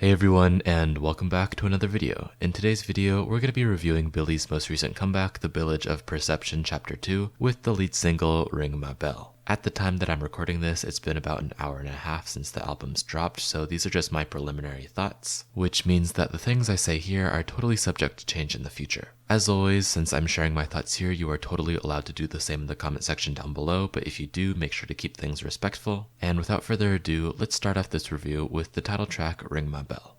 Hey everyone, and welcome back to another video. In today's video, we're going to be reviewing Billie's most recent comeback, The Village of Perception Chapter 2, with the lead single, Ring My Bell. At the time that I'm recording this, it's been about an hour and a half since the album's dropped, so these are just my preliminary thoughts, which means that the things I say here are totally subject to change in the future. As always, since I'm sharing my thoughts here, you are totally allowed to do the same in the comment section down below, but if you do, make sure to keep things respectful. And without further ado, let's start off this review with the title track, Ring My Bell.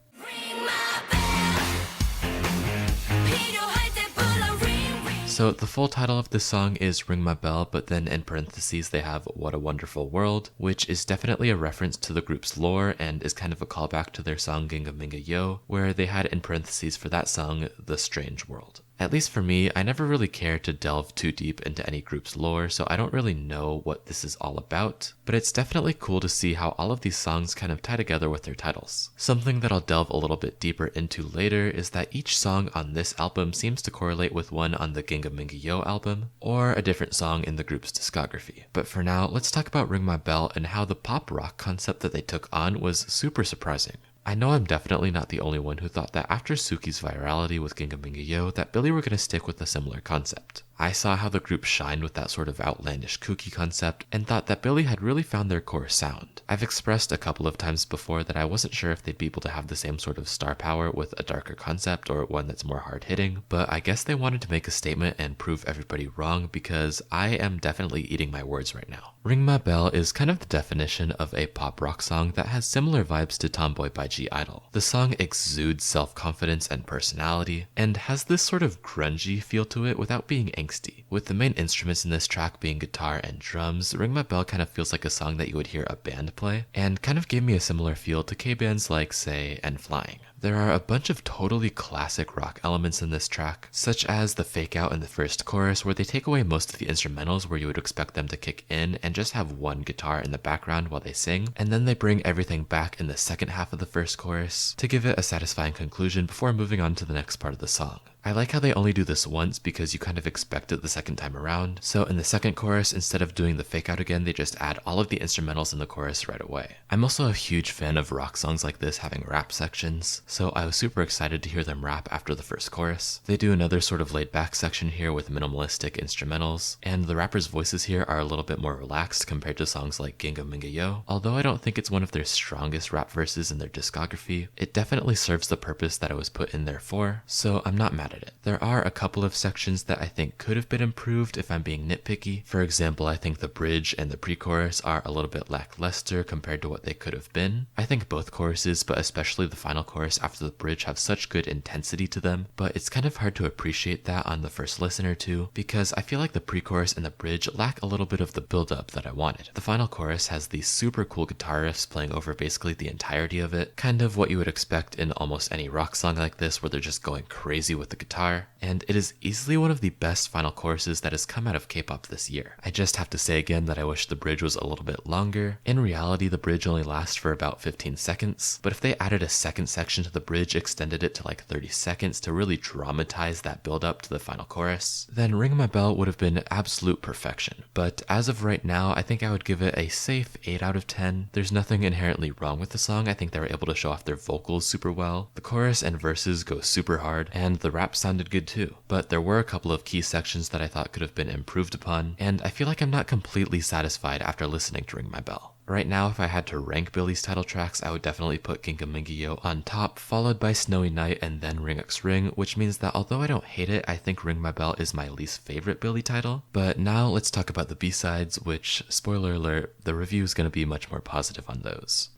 So the full title of this song is Ring My Bell, but then in parentheses they have What a Wonderful World, which is definitely a reference to the group's lore and is kind of a callback to their song Ginga Minga Yo, where they had in parentheses for that song The Strange World. At least for me, I never really cared to delve too deep into any group's lore, so I don't really know what this is all about, but it's definitely cool to see how all of these songs kind of tie together with their titles. Something that I'll delve a little bit deeper into later is that each song on this album seems to correlate with one on the Ginga Minga Yo album, or a different song in the group's discography. But for now, let's talk about Ring My Bell and how the pop rock concept that they took on was super surprising. I know I'm definitely not the only one who thought that after Suki's virality with Ginga Minga Yo that Billie were going to stick with a similar concept. I saw how the group shined with that sort of outlandish kooky concept and thought that Billie had really found their core sound. I've expressed a couple of times before that I wasn't sure if they'd be able to have the same sort of star power with a darker concept or one that's more hard-hitting, but I guess they wanted to make a statement and prove everybody wrong because I am definitely eating my words right now. Ring My Bell is kind of the definition of a pop rock song that has similar vibes to Tomboy by (G)I-DLE. The song exudes self-confidence and personality, and has this sort of grungy feel to it without being angsty. With the main instruments in this track being guitar and drums, Ring My Bell kind of feels like a song that you would hear a band play, and kind of gave me a similar feel to K-bands like, say, N.Flying. There are a bunch of totally classic rock elements in this track, such as the fake out in the first chorus where they take away most of the instrumentals where you would expect them to kick in and just have one guitar in the background while they sing, and then they bring everything back in the second half of the first chorus to give it a satisfying conclusion before moving on to the next part of the song. I like how they only do this once because you kind of expect it the second time around, so in the second chorus, instead of doing the fake out again, they just add all of the instrumentals in the chorus right away. I'm also a huge fan of rock songs like this having rap sections, so I was super excited to hear them rap after the first chorus. They do another sort of laid back section here with minimalistic instrumentals, and the rappers' voices here are a little bit more relaxed compared to songs like Ginga Minga Yo. Although I don't think it's one of their strongest rap verses in their discography, it definitely serves the purpose that it was put in there for, so I'm not mad at it. There are a couple of sections that I think could have been improved if I'm being nitpicky. For example, I think the bridge and the pre-chorus are a little bit lackluster compared to what they could have been. I think both choruses, but especially the final chorus after the bridge, have such good intensity to them, but it's kind of hard to appreciate that on the first listen or two, because I feel like the pre-chorus and the bridge lack a little bit of the build-up that I wanted. The final chorus has these super cool guitar riffs playing over basically the entirety of it, kind of what you would expect in almost any rock song like this where they're just going crazy with the guitar, and it is easily one of the best final choruses that has come out of K-pop this year. I just have to say again that I wish the bridge was a little bit longer. In reality, the bridge only lasts for about 15 seconds, but if they added a second section to the bridge, extended it to like 30 seconds to really dramatize that build up to the final chorus, then Ring My Bell would have been absolute perfection. But as of right now, I think I would give it a safe 8 out of 10. There's nothing inherently wrong with the song. I think they were able to show off their vocals super well. The chorus and verses go super hard, and the rap sounded good too. But there were a couple of key sections that I thought could have been improved upon, and I feel like I'm not completely satisfied after listening to Ring My Bell. Right now, if I had to rank Billie's title tracks, I would definitely put Ginga Minga Yo on top, followed by Snowy Night and then Ring X Ring, which means that although I don't hate it, I think Ring My Bell is my least favorite Billie title. But now let's talk about the B-sides, which, spoiler alert, the review is going to be much more positive on those.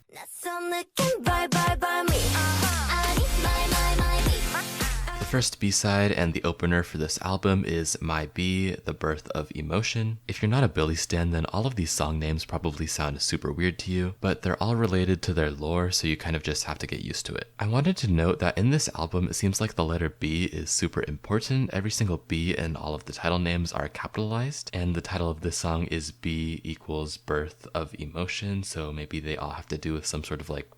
The first B-side and the opener for this album is My B, The Birth of Emotion. If you're not a Billie stan, then all of these song names probably sound super weird to you, but they're all related to their lore, so you kind of just have to get used to it. I wanted to note that in this album, it seems like the letter B is super important. Every single B in all of the title names are capitalized, and the title of this song is B equals Birth of Emotion, so maybe they all have to do with some sort of like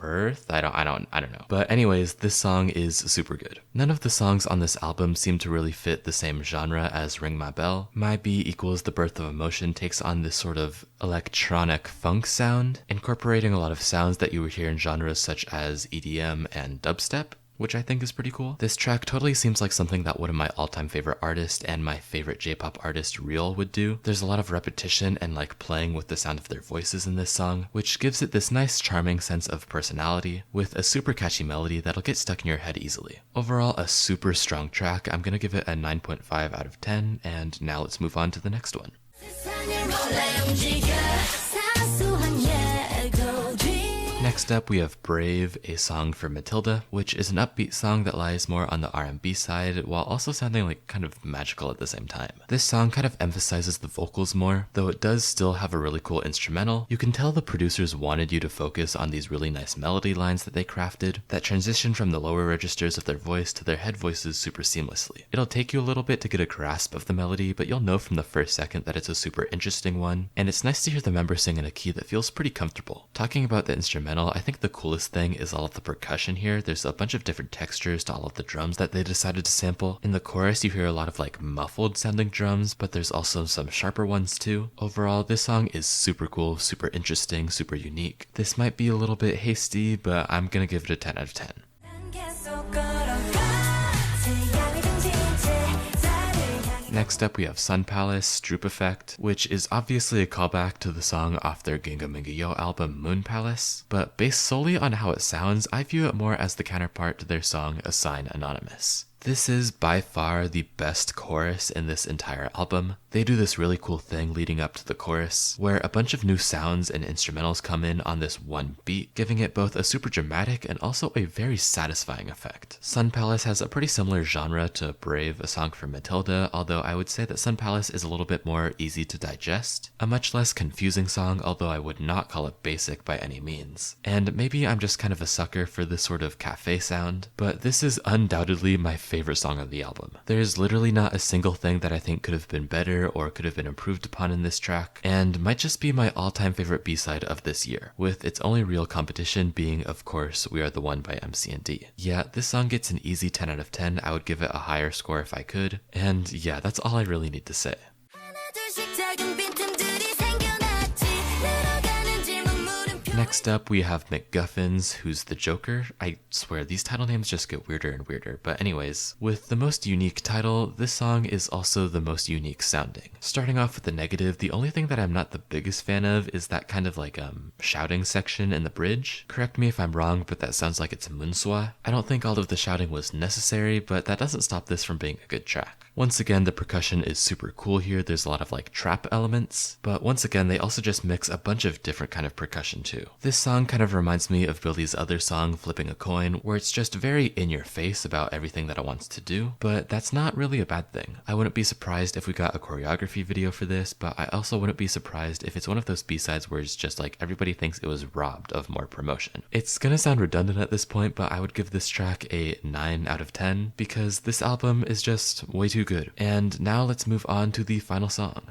birth. I don't know. But anyways, this song is super good. None of the songs on this album seem to really fit the same genre as Ring My Bell. My Bee equals The Birth of Emotion takes on this sort of electronic funk sound, incorporating a lot of sounds that you would hear in genres such as EDM and dubstep, which I think is pretty cool. This track totally seems like something that one of my all-time favorite artists and my favorite J-pop artist, Real, would do. There's a lot of repetition and like playing with the sound of their voices in this song, which gives it this nice charming sense of personality with a super catchy melody that'll get stuck in your head easily. Overall, a super strong track. I'm gonna give it a 9.5 out of 10, and now let's move on to the next one. Next up, we have Brave, a song for Matilda, which is an upbeat song that lies more on the R&B side while also sounding like kind of magical at the same time. This song kind of emphasizes the vocals more, though it does still have a really cool instrumental. You can tell the producers wanted you to focus on these really nice melody lines that they crafted that transition from the lower registers of their voice to their head voices super seamlessly. It'll take you a little bit to get a grasp of the melody, but you'll know from the first second that it's a super interesting one, and it's nice to hear the members sing in a key that feels pretty comfortable. Talking about the instrumental, I think the coolest thing is all of the percussion here. There's a bunch of different textures to all of the drums that they decided to sample. In the chorus, you hear a lot of like muffled sounding drums, but there's also some sharper ones too. Overall, this song is super cool, super interesting, super unique. This might be a little bit hasty, but I'm gonna give it a 10 out of 10. Next up, we have Sun Palace, Droop Effect, which is obviously a callback to the song off their Ginga Minga Yo album Moon Palace, but based solely on how it sounds, I view it more as the counterpart to their song A Sign Anonymous. This is by far the best chorus in this entire album. They do this really cool thing leading up to the chorus, where a bunch of new sounds and instrumentals come in on this one beat, giving it both a super dramatic and also a very satisfying effect. Sun Palace has a pretty similar genre to Brave, a song for Matilda, although I would say that Sun Palace is a little bit more easy to digest. A much less confusing song, although I would not call it basic by any means. And maybe I'm just kind of a sucker for this sort of cafe sound, but this is undoubtedly my favorite song on the album. There's literally not a single thing that I think could have been better or could have been improved upon in this track, and might just be my all-time favorite B-side of this year, with its only real competition being, of course, We Are the One by MC&D. Yeah, this song gets an easy 10 out of 10. I would give it a higher score if I could, and yeah, that's all I really need to say. Next up, we have MacGuffins, Who's the Joker. I swear, these title names just get weirder and weirder. But anyways, with the most unique title, this song is also the most unique sounding. Starting off with the negative, the only thing that I'm not the biggest fan of is that kind of like shouting section in the bridge. Correct me if I'm wrong, but that sounds like it's Munswa. I don't think all of the shouting was necessary, but that doesn't stop this from being a good track. Once again, the percussion is super cool here. There's a lot of like trap elements, but once again, they also just mix a bunch of different kind of percussion too. This song kind of reminds me of Billy's other song, Flipping a Coin, where it's just very in your face about everything that it wants to do, but that's not really a bad thing. I wouldn't be surprised if we got a choreography video for this, but I also wouldn't be surprised if it's one of those B-sides where it's just like everybody thinks it was robbed of more promotion. It's gonna sound redundant at this point, but I would give this track a 9 out of 10 because this album is just way too good. And now let's move on to the final song.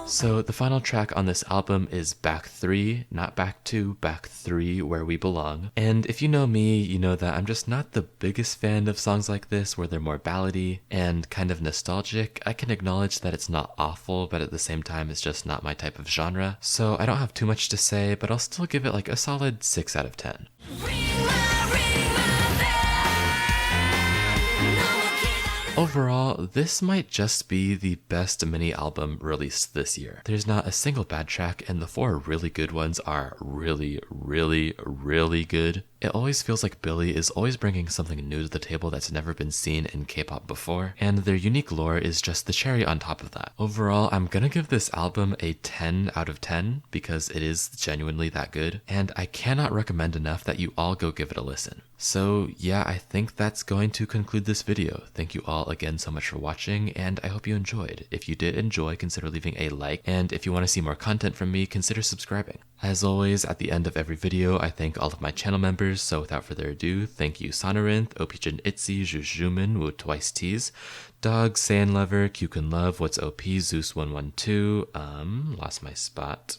So the final track on this album is Back 3, not Back 2, Back 3, Where We Belong. And if you know me, you know that I'm just not the biggest fan of songs like this where they're more ballady and kind of nostalgic. I can acknowledge that it's not awful, but at the same time it's just not my type of genre. So I don't have too much to say, but I'll still give it like a solid 6 out of 10. Overall, this might just be the best mini album released this year. There's not a single bad track, and the 4 really good ones are really, really, really good. It always feels like Billy is always bringing something new to the table that's never been seen in K-pop before, and their unique lore is just the cherry on top of that. Overall, I'm gonna give this album a 10 out of 10 because it is genuinely that good, and I cannot recommend enough that you all go give it a listen. So yeah, I think that's going to conclude this video. Thank you all again so much for watching, and I hope you enjoyed. If you did enjoy, consider leaving a like, and if you want to see more content from me, consider subscribing. As always, at the end of every video, I thank all of my channel members subscribers. So without further ado, thank you Sonorinth, Opijin Itzy, Jujumin, Wu Twice Tees, Dog, Sandlover, Kukin Love, What's OP, Zeus112, lost my spot.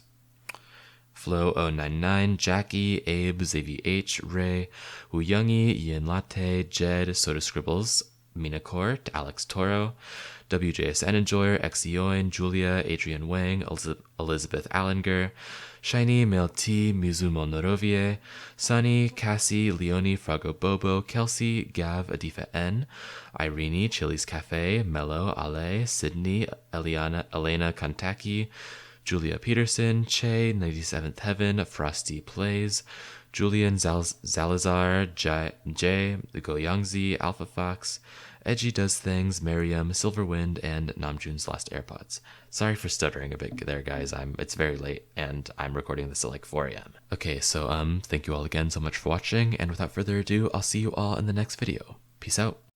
Flo099, Jackie, Abe, ZVH, Ray, Wu Youngie, Ian Latte, Jed, Soda Scribbles, Mina Court, Alex Toro, WJSN Enjoyer, Xeoin, Julia, Adrian Wang, Elizabeth Allinger, Shiny, Mel T, Mizumo Norovie, Sunny, Cassie, Leonie, Frago Bobo, Kelsey, Gav, Adifa N, Irene, Chili's Cafe, Mello, Ale, Sydney, Elena Kantaki, Julia Peterson, Che, 97th Heaven, Frosty Plays, Julian Zalazar, Jay, Goyangzi, Alpha Fox, Edgy Does Things, Miriam, Silverwind, and Namjoon's Lost AirPods. Sorry for stuttering a bit there, guys. It's very late, and I'm recording this at like 4 a.m. Okay, so thank you all again so much for watching, and without further ado, I'll see you all in the next video. Peace out.